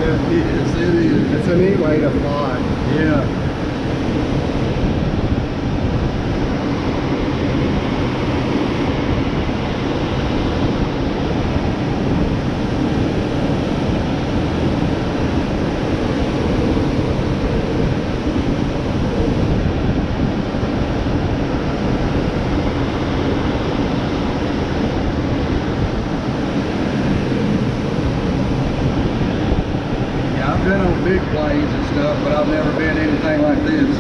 it? Yes, it is. It's a neat way to fly. Yeah. I've been on big planes and stuff, but I've never been anything like this.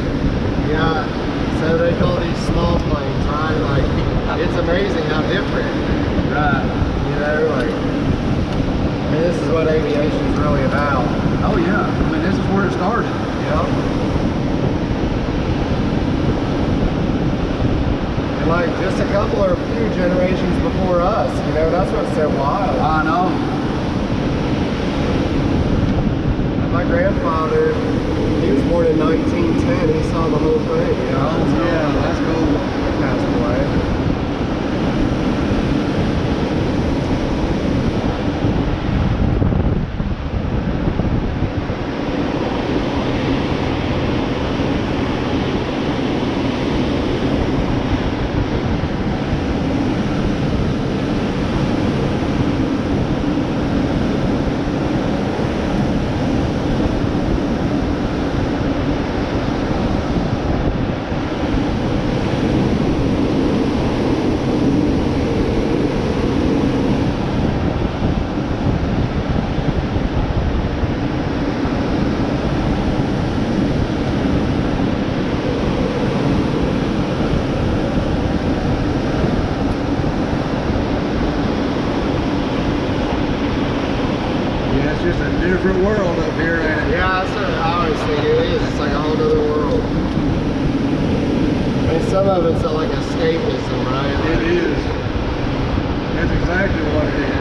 Yeah, so they call these small planes, right? Like, it's amazing how different. Right. You know, like, I mean, this is what aviation's really about. Oh yeah, I mean, this is where it started. Yep. And like, just a couple or a few generations before us, you know, that's what's so wild. I know. My grandfather, he was born in 1910. He saw the whole thing. You know? Oh, yeah, that's cool. He passed away. Just a different world up here, ain't it? Yeah, that's what I always think it is. It's like a whole other world. I mean, some of it's like escapism, right? It is. That's exactly what it is.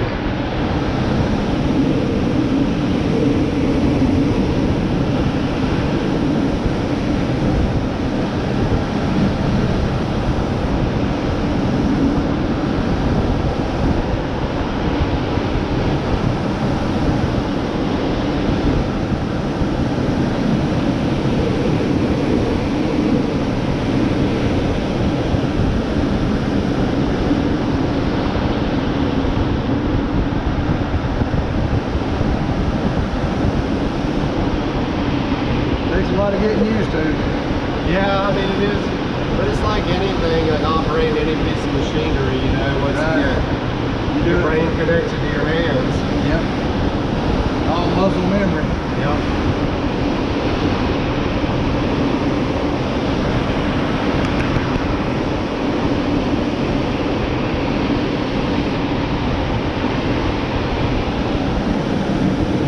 Takes a lot of getting used to. Yeah, I mean, it is. But it's like anything, like operating any piece of machinery, you know, once you get your brain connected to your hands. Yep. All muscle memory. Yep.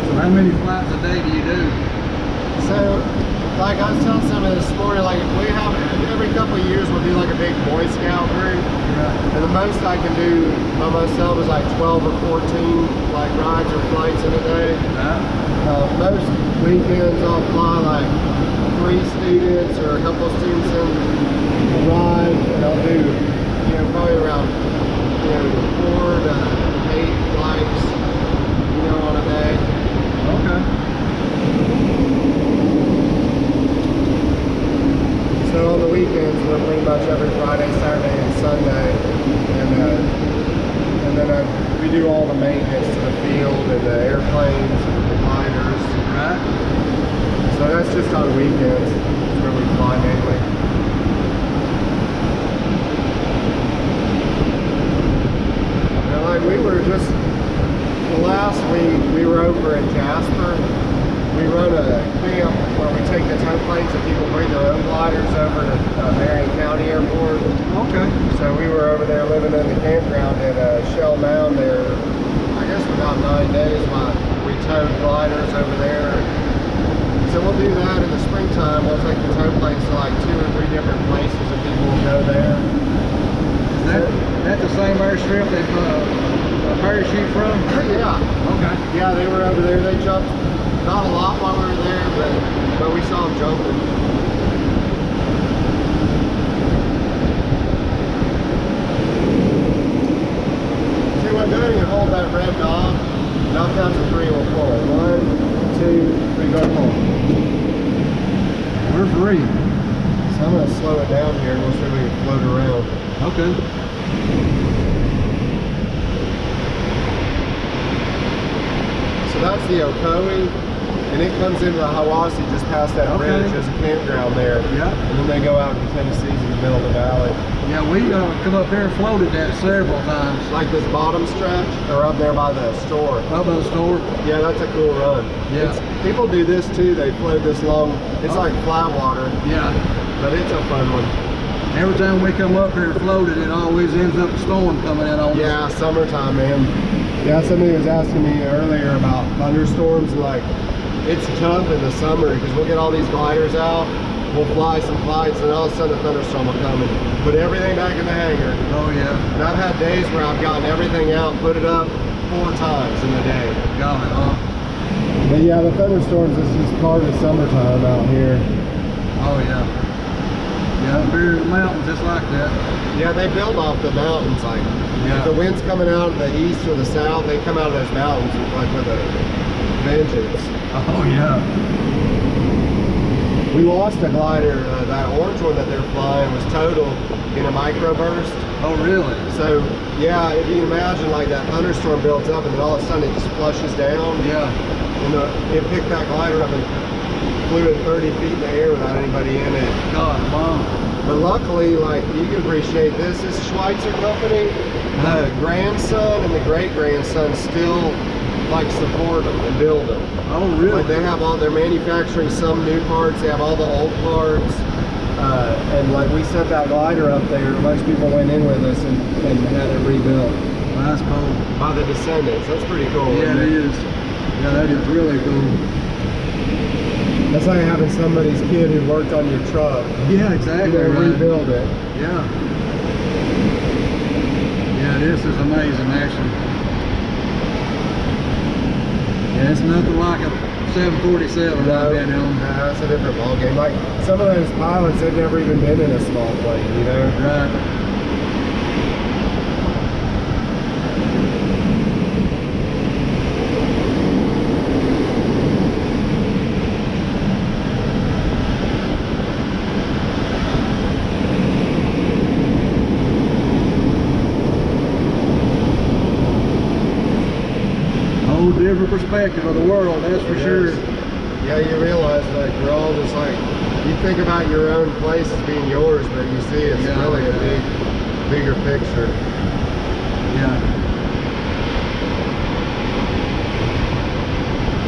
So how many flights a day do you do? So, like I was telling somebody this morning, like we have, every couple of years we'll do like a big Boy Scout group. Right. And the most I can do by myself is like 12 or 14 like rides or flights in a day. Most weekends I'll fly like 3 students or a couple of students in a ride, and I'll do, you know, probably around, you know, 4 to 8 flights, you know, on a day. Okay. So on the weekends, we're pretty much every Friday, Saturday, and Sunday, and then we do all the maintenance to the field and the airplanes and the gliders. Right. So that's just on weekends. That's where we fly mainly. And like we were just last week, we were over in Jasper. We run a camp where we take the tow planes and people bring their own gliders over to Marion County Airport. Okay. So we were over there living in the campground at Shell Mound there, I guess for about 9 days while we towed gliders over there. So we'll do that in the springtime. We'll take the tow planes to like 2 or 3 different places and people will go there. Is that the same airstrip they parachute from? Yeah. Okay. Yeah, they were over there. They jumped. Not a lot while we were there, but we saw them jumping. See what doing? You hold that red knob, and I'll count to 3 will pull. 1, 3 bar pull. We're free. So I'm going to slow it down here and we'll see if we can float around. Okay. So that's the Ocoee, and it comes into the Hiwassee just past that bridge. There's a campground there. Yeah. And then they go out to Tennessee's in the middle of the valley. Yeah, we come up here and floated that several times. Like this bottom stretch, or up there by the store. Up by the store. Yeah, that's a cool run. Yeah. People do this too. They float this long. It's like flat water. Yeah. But it's a fun one. Every time we come up here and float it, it always ends up a storm coming in on us. Yeah, summertime, man. Yeah, somebody was asking me earlier about thunderstorms. Like, it's tough in the summer because we'll get all these gliders out. We'll fly some flights, and all of a sudden a thunderstorm will come and put everything back in the hangar. Oh, yeah. And I've had days where I've gotten everything out and put it up 4 times in a day. Got it, huh? But yeah, the thunderstorms is just part of summertime out here. Oh, yeah. Yeah, up here in the mountains, just like that. Yeah, they build off the mountains. Like, if the wind's coming out of the east or the south, they come out of those mountains like with a vengeance. Oh, yeah. We lost a glider. That orange one that they're flying was total in a microburst. Oh, really? So, yeah, if you imagine like that thunderstorm builds up and then all of a sudden it just flushes down. Yeah. And it picked that glider up and flew it 30 feet in the air without anybody in it. God, Mom. But luckily, like, you can appreciate this. This Schweitzer company, the grandson and the great-grandson still like support them and build them. Oh, really? Like, they have all, they're manufacturing some new parts. They have all the old parts. And like, we sent that glider up there. A bunch of people went in with us and had it rebuilt. Well, that's cool. By the descendants. That's pretty cool. Yeah, it is. Yeah, that is really cool. That's like having somebody's kid who worked on your truck. Yeah, exactly. You know, right. rebuild it. Yeah. Yeah, this is amazing, actually. Yeah, it's nothing like a 747 I've been on. That's a different ballgame. Like, some of those pilots, they've never even been in a small plane, you know? Right. Different perspective of the world, that's for sure. Yeah, you realize like we're all just like, you think about your own place as being yours, but you see it's really a bigger picture. Yeah.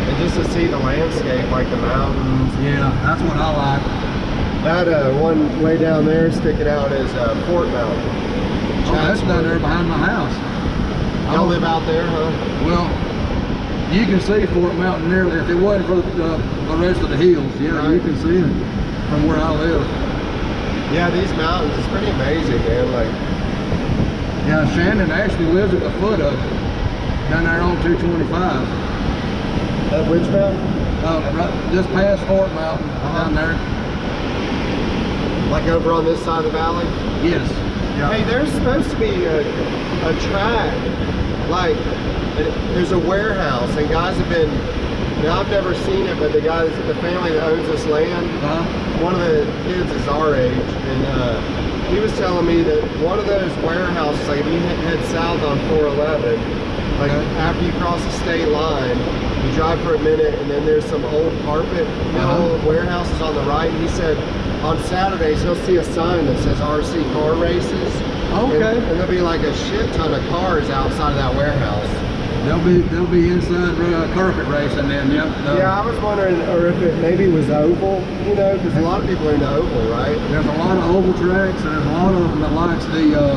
And just to see the landscape, like the mountains. Yeah, that's what I like. That one way down there sticking out is Fort Mountain. Oh, that's down there behind my house. Y'all live out there, huh? Well, you can see Fort Mountain nearly, if it wasn't for the rest of the hills, yeah, right. You can see it from where I live. Yeah, these mountains, it's pretty amazing, man. Like, yeah, Shannon actually lives at the foot of it, down there on 225. At which mountain? Right, just past Fort Mountain, down there. Like over on this side of the valley? Yes. Yeah. Hey, there's supposed to be a track, like, there's a warehouse, and guys have been, now I've never seen it, but the family that owns this land, one of the kids is our age, and he was telling me that one of those warehouses, like if you head south on 411, like after you cross the state line, you drive for a minute, and then there's some old carpet mill warehouses on the right. And he said on Saturdays he'll see a sign that says RC car races. Okay. And there'll be like a shit ton of cars outside of that warehouse. They'll be inside carpet racing then, yep. Yeah, I was wondering, or if it maybe was oval, you know, because a lot of people are into oval, right? There's a lot of oval tracks, and there's a lot of them that likes the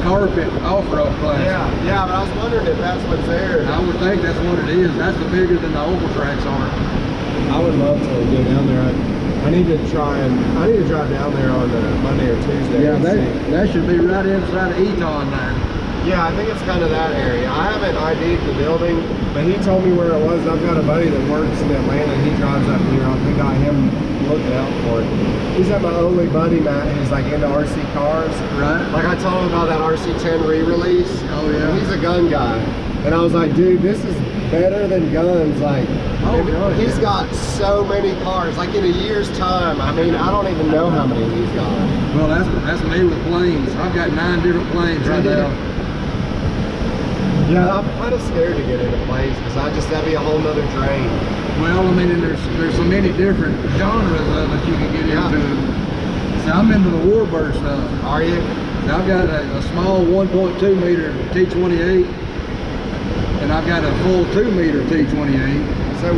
carpet off-road class. Yeah, but I was wondering if that's what's there. I would think that's what it is. That's the bigger than the oval tracks are. I would love to go down there. I need to drive down there on Monday or Tuesday. Yeah, that should be right inside of Eton there. Yeah, I think it's kind of that area. I haven't ID'd the building, but he told me where it was. I've got a buddy that works in Atlanta, and he drives up here. I think I him looking out for it. He's like my only buddy, Matt, who's like into RC cars. Right. Like I told him about that RC10 re-release. Oh yeah. And he's a gun guy. And I was like, dude, this is better than guns. Like, Oh, God, he's yeah. got so many cars. Like in a year's time, I mean, I don't even know how many he's got. Well, that's me with planes. I've got 9 different planes right now. Yeah, I'm kind of scared to get into planes because that'd be a whole nother drain. Well, I mean, and there's so many different genres of it you can get into. So I'm into the warbird stuff. Are you? So I've got a small 1.2 meter T-28, and I've got a full 2 meter T-28. So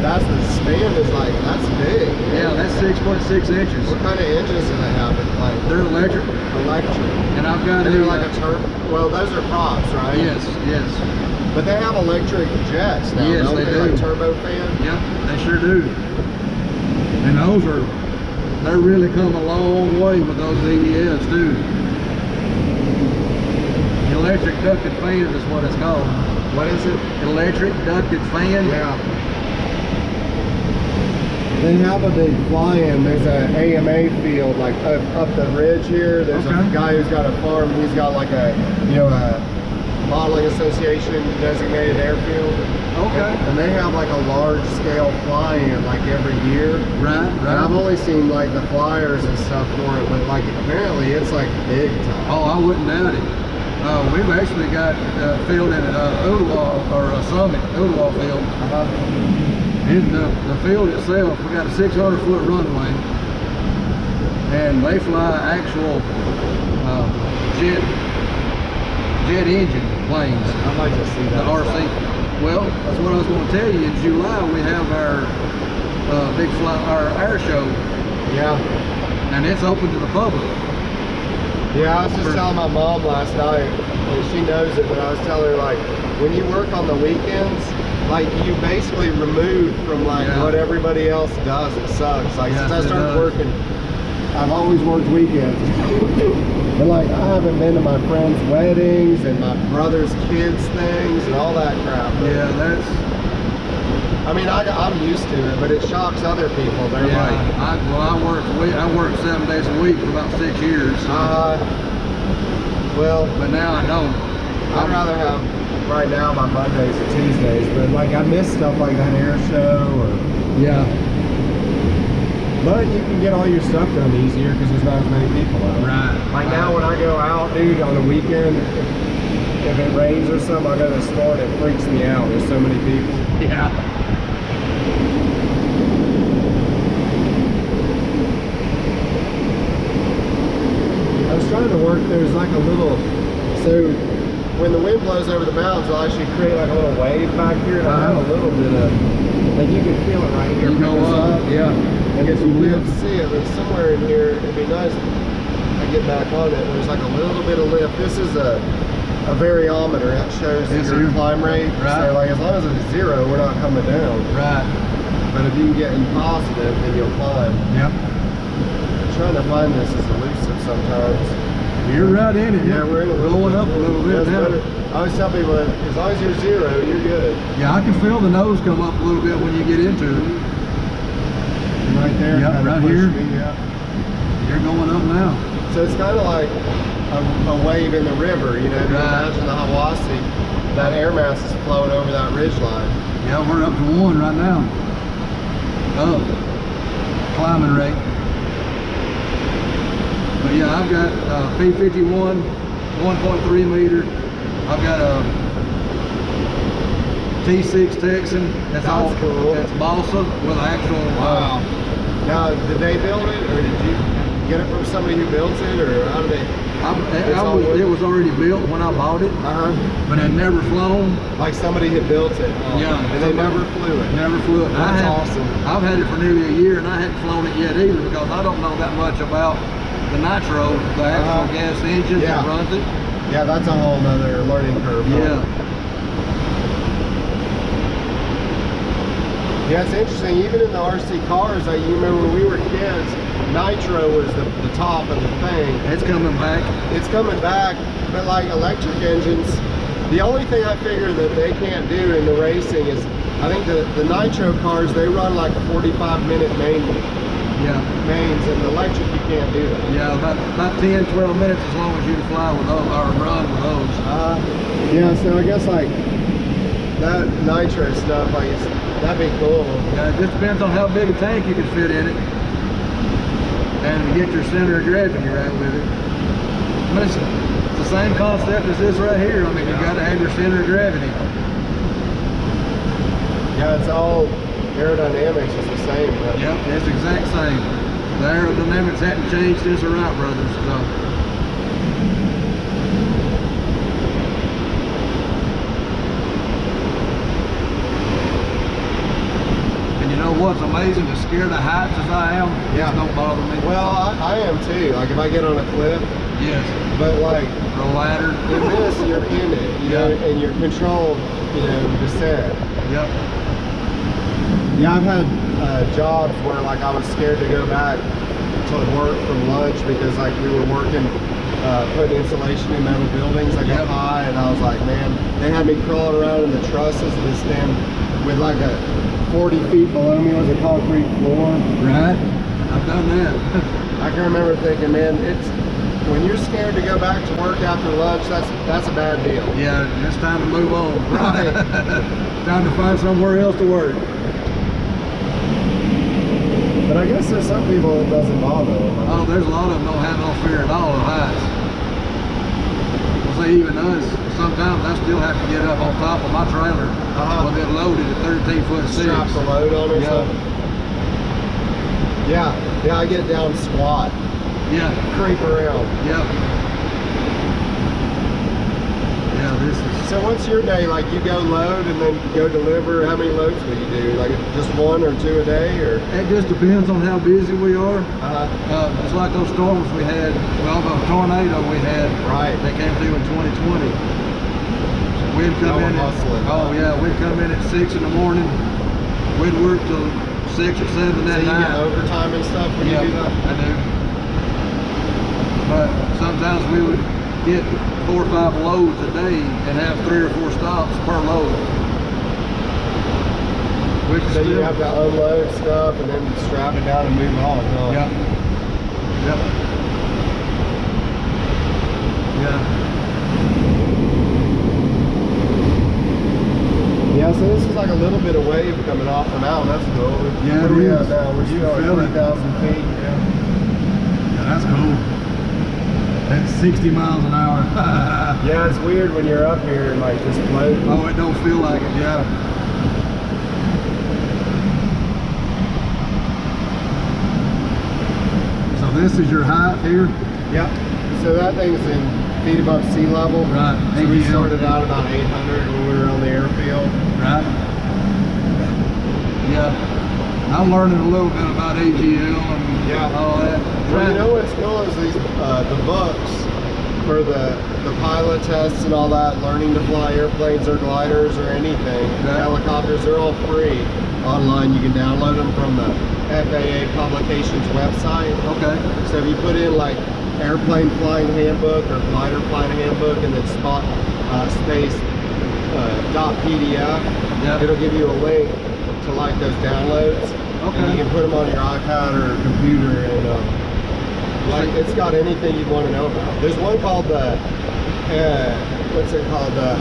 that's the span is like, that's big. Yeah, that's 6.6 inches. What kind of engines do they have in plane? They're electric. Electric. And I've got And they're like a turbo. Well, those are props, right? Yes, yes. But they have electric jets now. Yes, don't they do. Like turbofan. Yep, they sure do. And they're really come a long way with those EDS too. Electric ducted fan is what it's called. What is it? Electric ducted fan. Yeah. They have a big fly-in. There's an AMA field like up the ridge here. There's a guy who's got a farm. He's got like a modeling association designated airfield. Okay. And they have like a large scale fly-in like every year. Right, And I've only seen like the flyers and stuff for it, but like apparently it's like big time. Oh, I wouldn't doubt it. We've actually got field in Ooltewah, or Summit, Ooltewah field. In the field itself, we got a 600-foot runway, and they fly actual jet engine planes. I might just see that. The RC. Well, that's what I was going to tell you. In July, we have our our air show. Yeah. And it's open to the public. Yeah, I was just telling my mom last night, and she knows it, but I was telling her, like, when you work on the weekends, like, you basically remove from, like, what everybody else does. It sucks. Like, since I started working, I've always worked weekends. But, like, I haven't been to my friends' weddings and my brother's kids' things and all that crap. But, yeah, that's... I mean, I'm used to it, but it shocks other people. They're like... I worked 7 days a week for about 6 years. Well... But now I don't. I'd rather have, right now, my Mondays and Tuesdays, but, like, I miss stuff like that air show or... Yeah. But you can get all your stuff done easier because there's not as many people out. Right. Like now when I go out, dude, on the weekend, if it rains or something, I go to the store and it freaks me out. There's so many people. Yeah. I was trying to work, there's like a little, so when the wind blows over the mountains, it'll actually create like a little wave back here, and I have a little bit of, like you can feel it right here. You go up, yeah. And if you live to see it, but somewhere in here, it'd be nice if I get back on it. There's like a little bit of lift. This is a variometer that shows your climb rate. Right. So like as long as it's 0, we're not coming down. Right. But if you can get in positive, then you'll climb. Yep. Trying to find this is elusive sometimes. You're right in it. Yeah, we're in it. Rolling up a little bit now. I always tell people that as long as you're 0, you're good. Yeah, I can feel the nose come up a little bit when you get into it. Right there. Yep, right here. Me, yeah. You're going up now. So it's kind of like a wave in the river, you know. If you imagine the Hiwassee, that air mass is flowing over that ridge line. Yeah, we're up to 1 right now. Up. Climbing rate. But yeah, I've got P51, 1.3 meter. I've got a T6 Texan. That's all cool. That's balsa with actual. Wow. Now, did they build it, or did you get it from somebody who built it, or how did they? It was already built when I bought it, but it never flown. Like somebody had built it. Yeah. And they never flew it. Never flew it. That's awesome. I've had it for nearly a year, and I hadn't flown it yet either because I don't know that much about the nitro, the actual gas engine that runs it. Yeah, that's a whole nother learning curve. Yeah. Yeah, it's interesting. Even in the RC cars, you remember when we were kids, nitro was the top of the thing. It's coming back. It's coming back, but like electric engines, the only thing I figure that they can't do in the racing is, I think the nitro cars, they run like a 45-minute mains, and the electric you can't do that. Yeah, about 10, 12 minutes as long as you can fly with those, or run with those. Yeah, so I guess like, that nitro stuff, like that'd be cool. Yeah, it just depends on how big a tank you can fit in it, and to get your center of gravity right with it. But it's the same concept as this right here. I mean, you got to have your center of gravity. Yeah, it's all aerodynamics is the same. But Yep, it's the exact same. The aerodynamics hadn't changed since the Wright brothers. So. And you know what's amazing? As scared of heights as I am, Yeah. it don't bother me. well, I am too. Like if I get on a cliff, Yes. but like The ladder. in this, you're in it, you know, and you're controlled, you know, descent. Yep. Yeah, I've had jobs where like I was scared to go back to work from lunch because like we were working, putting insulation in metal buildings like Yep. up high, and I was like, man, they had me crawling around in the trusses and this damn with like a 40 feet below me was a concrete floor. Right. I've done that. I can remember thinking, man, it's when you're scared to go back to work after lunch, that's a bad deal. Yeah, it's time to move on. Right. Time to find somewhere else to work. But I guess there's some people it doesn't bother them. Oh, there's a lot of them don't have no fear at all of heights. See, even us, sometimes I still have to get up on top of my trailer when they're loaded at 13'6". Strap the load on or Yeah. something. Yeah, yeah, I get down squat, Yeah, creep around. yep. Yeah, this is... So what's your day like? You go load and then go deliver. How many loads will you do? Like just one or two a day, or? It just depends on how busy we are. It's like those storms we had, well, the tornado we had. Right. They came through in 2020. We'd come Y'all in were at, hustling. oh yeah, we'd come in at 6 in the morning. We'd work till 6 or 7 So that you night. get overtime and stuff when you do that? I do. But sometimes we would get 4 or 5 loads a day and have 3 or 4 stops per load. Which is So you still, have to unload stuff and then strap it down and move on. Huh? yeah. Yep. Yeah. Yeah, so this is like a little bit of wave coming off the mountain. That's cool. Yeah, Where it we is. at now? We're You still feel at it. 3,000 feet. Yeah. Yeah, that's cool. That's 60 miles an hour. Yeah, it's weird when you're up here and like just floating. Oh, it don't feel like it, yeah. So this is your height here? Yep. So that thing's in feet above sea level. Right. So we AGL. started out about 800 when we were on the airfield. Right. Yeah. I'm learning a little bit about AGL and Yeah. all that. Well, you know what's cool is these the books for the pilot tests and all that, learning to fly airplanes or gliders or anything, Right. helicopters, they're all free online. You can download them from the FAA publications website. Okay. So if you put in like airplane flying handbook or glider flying handbook and then spot space .pdf, Yeah. it'll give you a link to like those downloads. Okay. And you can put them on your iPad or computer, and like it's got anything you want to know about. There's one called the what's it called? The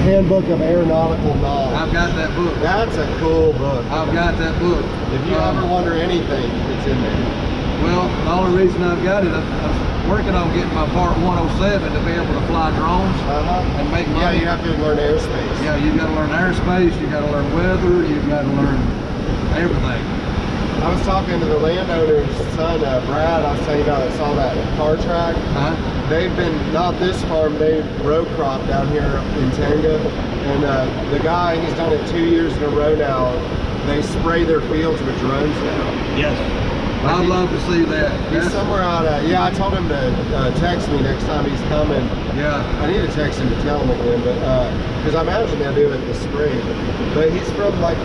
Handbook of Aeronautical Knowledge. I've got that book. That's a cool book. I've got that book. If you ever wonder anything, it's in there. Well, the only reason I've got it, I'm working on getting my Part 107 to be able to fly drones and make Yeah, money. you have to learn airspace. Yeah, you got to learn airspace, you got to learn weather, you got to learn everything. I was talking to the landowner's son, Brad. I was telling you about I saw that car track. They've been, not this farm, they row crop down here in Tenga. And the guy, he's done it 2 years in a row now. They spray their fields with drones now. Yes. I'd love to see that. He's somewhere out yeah, I told him to text me next time he's coming. Yeah. I need to text him to tell him again, but because I imagine they'll do it this spring. But he's from like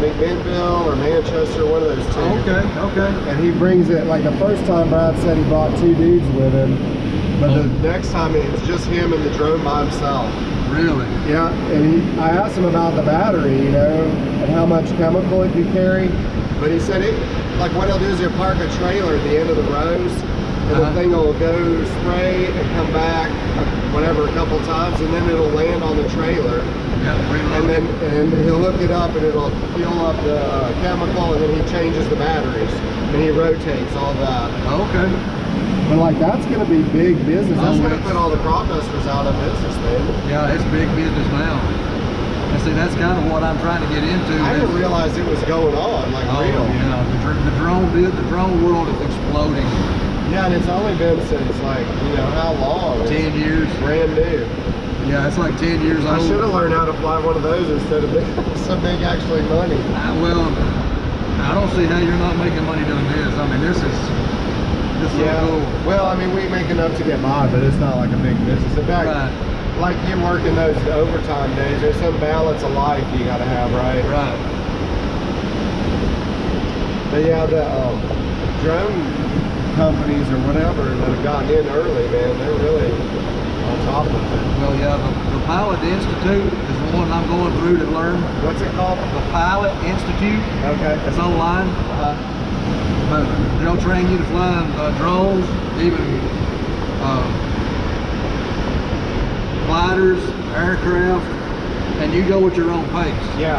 McMinnville or Manchester, one of those two. Okay, okay. And he brings it, like the first time Brad said he brought 2 dudes with him, but the next time it's just him and the drone by himself. Really? Yeah, and I asked him about the battery, you know, and how much chemical it could carry. But he said like what he'll do is he'll park a trailer at the end of the rows, and the thing will go spray and come back, whatever, a couple times, and then it'll land on the trailer. Yeah, reload and then he'll hook it up and it'll fuel up the chemical, and then he changes the batteries and he rotates all that. Okay. But like that's going to be big business. That's Oh, going to put all the crop dusters out of business, man. Yeah, it's big business now. And see, that's kind of what I'm trying to get into. I didn't realize it was going on, like real. Yeah, the drone world is exploding. Yeah, and it's only been since like, you know, how long? 10 years. Brand new. Yeah, it's like 10 years old. I should have learned how to fly one of those instead of some big actually money. Well, I don't see how you're not making money doing this. I mean, this is so cool. Well, I mean, we make enough to get by, but it's not like a big business. In fact, like you working those overtime days, there's some balance of life you got to have, right? Right. But yeah, the drone companies or whatever that have gotten in early, man, they're really on top of it. Well, yeah, the Pilot Institute is the one I'm going through to learn. What's it called? The Pilot Institute. Okay. It's online. But they'll train you to fly drones, even gliders, aircraft, and you go at your own pace. Yeah.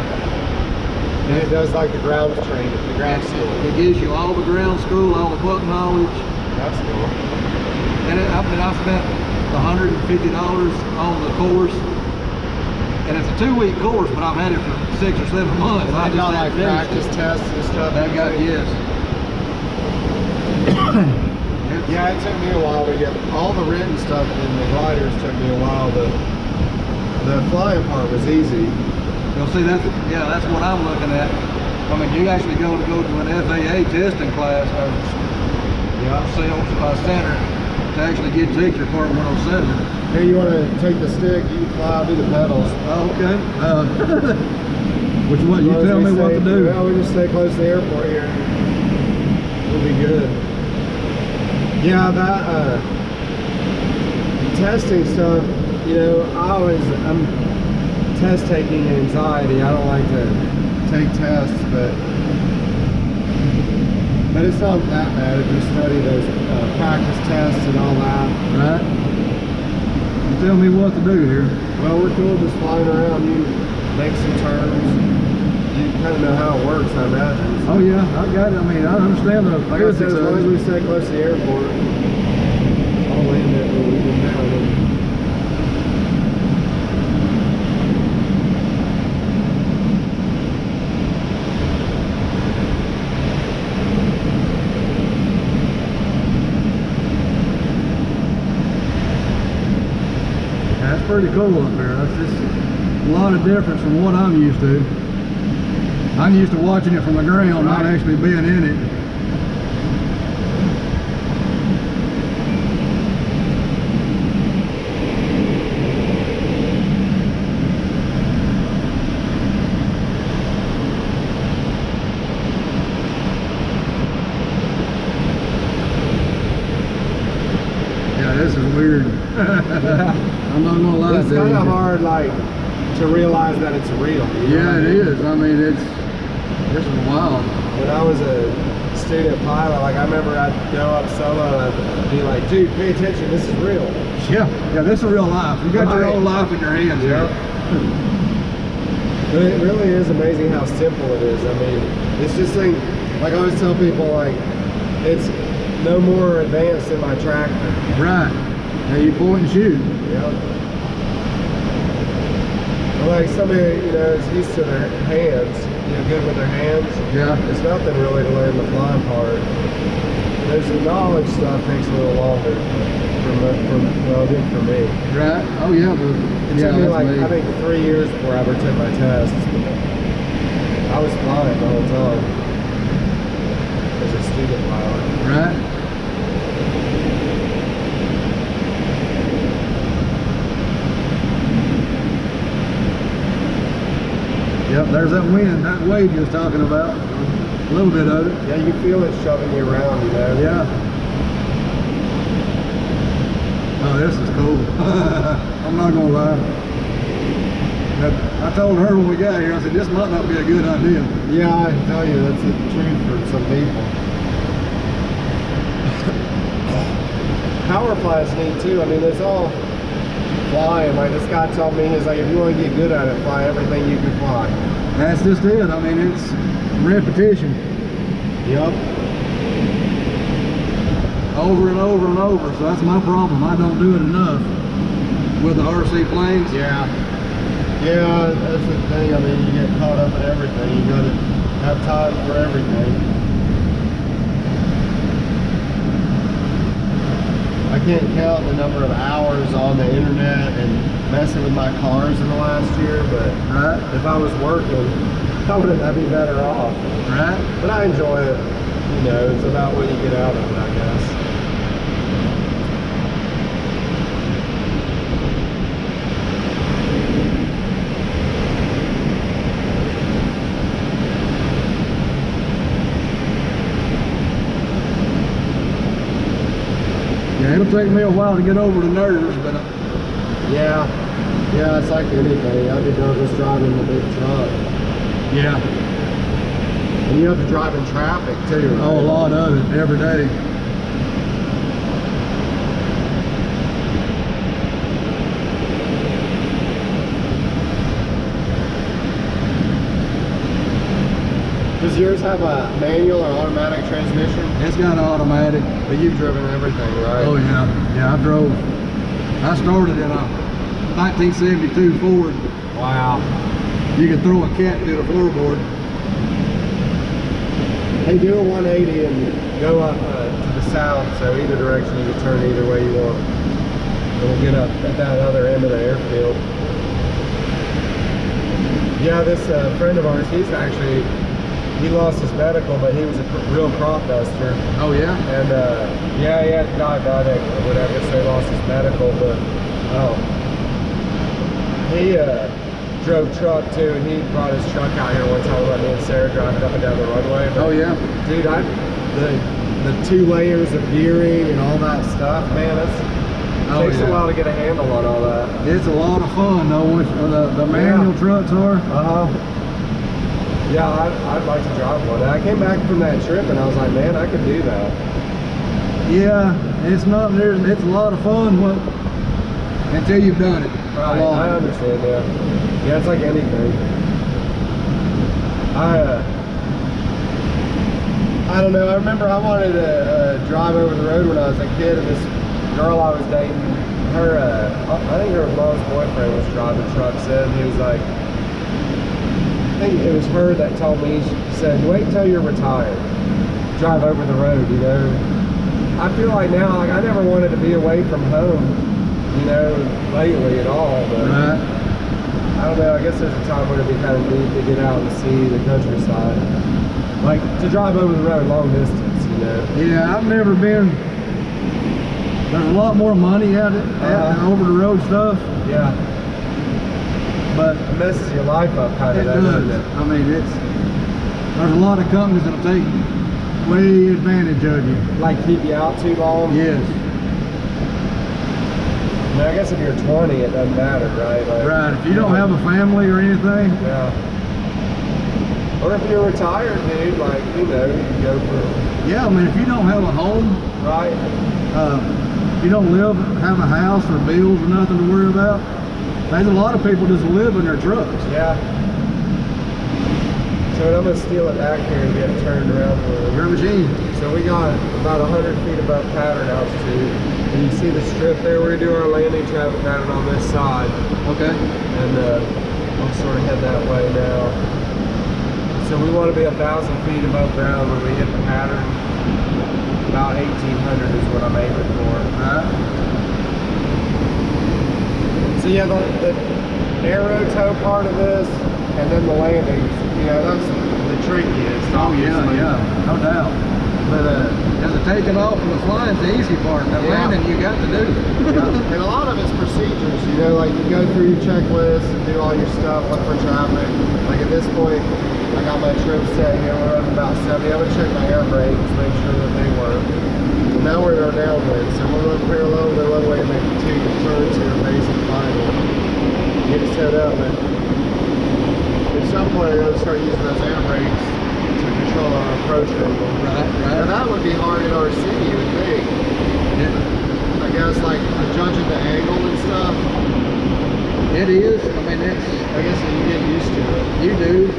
And it does like the ground training, the ground school. It gives you all the ground school, all the book knowledge. That's cool. And I spent $150 on the course. And it's a 2-week course, but I've had it for 6 or 7 months. I just got like practice tests and stuff. I've got, yes. Yeah, it took me a while to get all the written stuff in the gliders. Took me a while. The flying part was easy. You'll see that's what I'm looking at. I mean, you actually go to an FAA testing class or sales center to actually take your Part 107. Hey, you want to take the stick? You can fly, I'll do the pedals. Oh, okay. Which one? You tell me what to do. Well, we just stay close to the airport here. We'll be good. Yeah, that testing stuff, you know, I'm test taking anxiety. I don't like to take tests, but it's not that bad if you study those practice tests and all that. Right. You tell me what to do here. Well, we're cool just flying around. You make some turns. You kind of know how it works, I imagine. So. Oh yeah, I got it. I mean, I understand the like I said, as long as we stay close to the airport, I'll land it when we get down. That's pretty cool up there. That's just a lot of difference from what I'm used to. I'm used to watching it from the ground, not actually being in it. Yeah, this is weird. I'm not gonna lie. It's kind of hard, like, to realize that it's real. Yeah, it is. I mean, this is wild. When I was a student pilot, like I remember I'd go up solo and I'd be like, dude, pay attention, this is real. Yeah, this is real life. You got your own life in your hands here. But it really is amazing how simple it is. I mean, it's just like I always tell people, like, it's no more advanced than my tractor. Right. Now you point and shoot. Yeah. Like somebody, you know, is used to their hands, you know, good with their hands. Yeah. It's nothing really to learn the flying part. There's the knowledge stuff takes a little longer well, it did for me. Right. Oh yeah, but It took me like, I think 3 years before I ever took my tests. I was flying the whole time as a student pilot. Right. Yep, there's that wind, that wave you was talking about. A little bit of it. Yeah, you feel it shoving you around, you know? Yeah. Oh, this is cool. I'm not gonna lie. I told her when we got here, I said, this might not be a good idea. Yeah, I tell you, that's the truth for some people. Power plants need too. I mean, there's all flying. Like this guy told me, he's like, if you want to get good at it, fly everything you can fly. That's just it. I mean, it's repetition. Yep. Over and over and over. So that's my problem. I don't do it enough with the RC planes. Yeah. Yeah, that's the thing. I mean, you get caught up in everything. You gotta have time for everything. I can't count the number of hours on the internet and messing with my cars in the last year, but if I was working, I'd be better off. Right. But I enjoy it. You know, it's about what you get out of it, I guess. Yeah, it'll take me a while to get over the nerves, but yeah, it's like anything. I'd be nervous driving the big truck. yeah. And you have to drive in traffic too, right? Oh, a lot of it every day. Does yours have a manual or automatic transmission? It's got an automatic. But you've driven everything, right? Oh yeah, yeah. I started in a 1972 Ford. Wow. You could throw a cat through the floorboard. They do a 180 and go up to the south, so either direction you can turn either way you want. And we'll get up at that other end of the airfield. Yeah, this friend of ours, he lost his medical, but he was a real crop duster. Oh yeah? And yeah, he had diabetic or whatever, so he lost his medical, but he drove truck too, and he brought his truck out here one time, let me and Sarah driving up and down the runway. But, oh yeah? Dude, the 2 layers of gearing and all that stuff, man, takes a while to get a handle on all that. It's a lot of fun though, once the manual trucks are. Yeah, I'd like to drive one. I came back from that trip and I was like, man, I could do that. Yeah, it's a lot of fun until you've done it. Right, I understand, yeah. Yeah, it's like anything. I don't know, I remember I wanted to drive over the road when I was a kid, and this girl I was dating, I think her mom's boyfriend was driving trucks, and he was like, I think it was her that told me, she said, wait until you're retired, drive over the road, you know. I feel like now, like I never wanted to be away from home, you know, lately at all, but I don't know, I guess there's a time when it'd be kind of neat to get out and see the countryside. Like, to drive over the road long distance, you know. Yeah, I've never been, there's a lot more money at it, over the road stuff. Yeah. But it messes your life up kind of. It does. I mean, there's a lot of companies that'll take way advantage of you. Like keep you out too long? Yes. I mean, I guess if you're 20, it doesn't matter, right? Like, right, if you don't have a family or anything. Yeah. Or if you're retired, dude, like, you know, you can go for... Yeah, I mean, if you don't have a home. Right. You don't have a house or bills or nothing to worry about. There's a lot of people just live in their trucks. Yeah. So I'm going to steal it back here and get it turned around for your machine. So we got about 100 feet above pattern altitude. And you see the strip there? We're going to do our landing traffic pattern on this side. Okay. And I'll sort of head that way now. So we want to be 1,000 feet above ground when we hit the pattern. About 1,800 is what I'm aiming for. So yeah, the aero tow part of this, and then the landings, you know, that's the trickiest. Oh yeah, yeah, no doubt. But the taking off and the flying's the easy part. The landing you got to do. Yeah. And a lot of it's procedures, you know, like you go through your checklist and do all your stuff, look for traffic. Like at this point, I got my trim set here, we're running about 70. I'm gonna check my air brakes, make sure that they work. And now we're in our downwind, so we're running parallel with the runway to make 2 turns here, basic final. Get it set up, and at some point we're gonna start using those air brakes to control our approach angle. Right. Now that would be hard in RC, you would think. Yeah. I guess like judging the angle and stuff. It is. I mean, it's. I guess you get used to it. You do.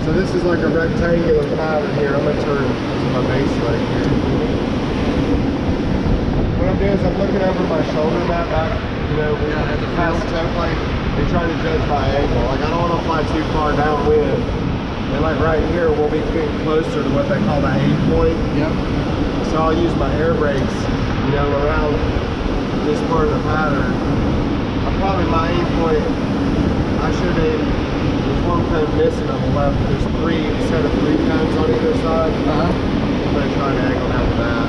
So this is like a rectangular pattern here. I'm gonna turn to my base leg here. What I'm doing is I'm looking over my shoulder mat back, you know, Yeah, at the past the template and trying to judge my angle. Like I don't want to fly too far downwind. And like right here, we'll be getting closer to what they call the aim point. Yep. So I'll use my air brakes, you know, around this part of the pattern. My aim point, I should aim, there's one cone missing on the left. There's a set of 3 cones on either side. I'm going to try and angle down to that.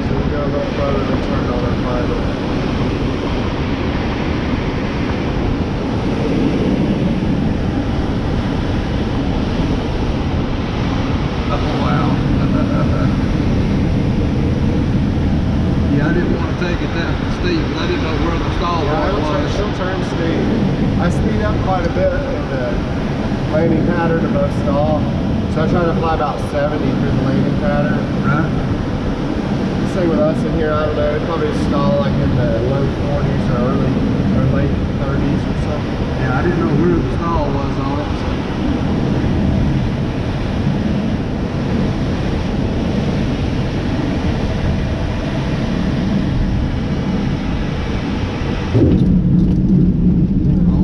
So we'll go a little further and turn on our final. Oh, wow. Yeah, I didn't want to take it that steep, but I didn't know where the stall was. She'll turn steep. I speed up quite a bit in the landing pattern above stall. So I try to fly about 70 through the landing pattern. Right. Same with us in here, I don't know, it'd probably stall like in the low 40s or late 30s or something. Yeah, I didn't know where the stall was on it. So. On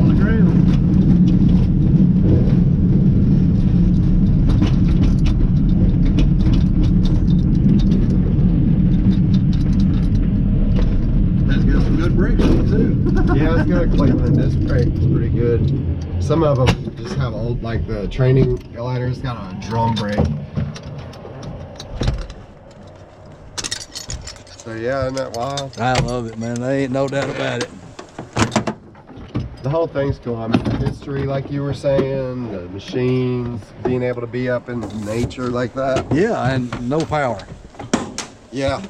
the ground. That's got some good brakes on it too. Yeah, it's got a Cleveland disc brake, it's pretty good. Some of them just have old, like the training gliders got a drum brake. So yeah, isn't that wild? I love it, man. There ain't no doubt about it. The whole thing's cool. I mean, the history, like you were saying, the machines, being able to be up in nature like that. Yeah, and no power. Yeah,